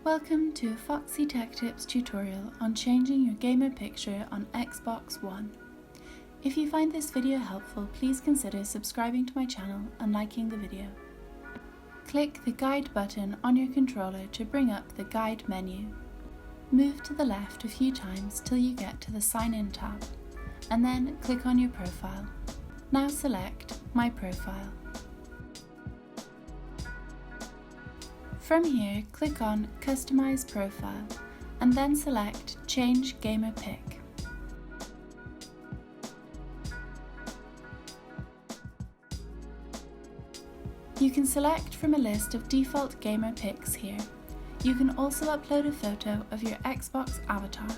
Welcome to a Foxy Tech Tips tutorial on changing your gamer picture on Xbox One. If you find this video helpful, please consider subscribing to my channel and liking the video. Click the Guide button on your controller to bring up the Guide menu. Move to the left a few times till you get to the Sign In tab, and then click on your profile. Now select My Profile. From here, click on Customize Profile and then select Change GamerPic. You can select from a list of default gamer pics here. You can also upload a photo of your Xbox avatar.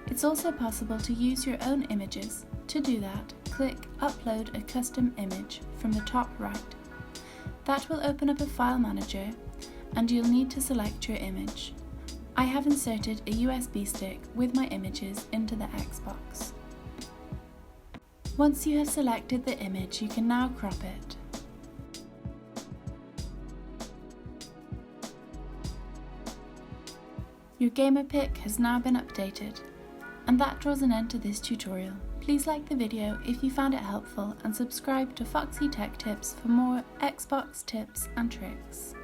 It's also possible to use your own images. To do that, click Upload a Custom Image from the top right. That will open up a file manager and you'll need to select your image. I have inserted a USB stick with my images into the Xbox. Once you have selected the image, you can now crop it. Your GamerPic has now been updated, and that draws an end to this tutorial. Please like the video if you found it helpful and subscribe to Foxy Tech Tips for more Xbox tips and tricks.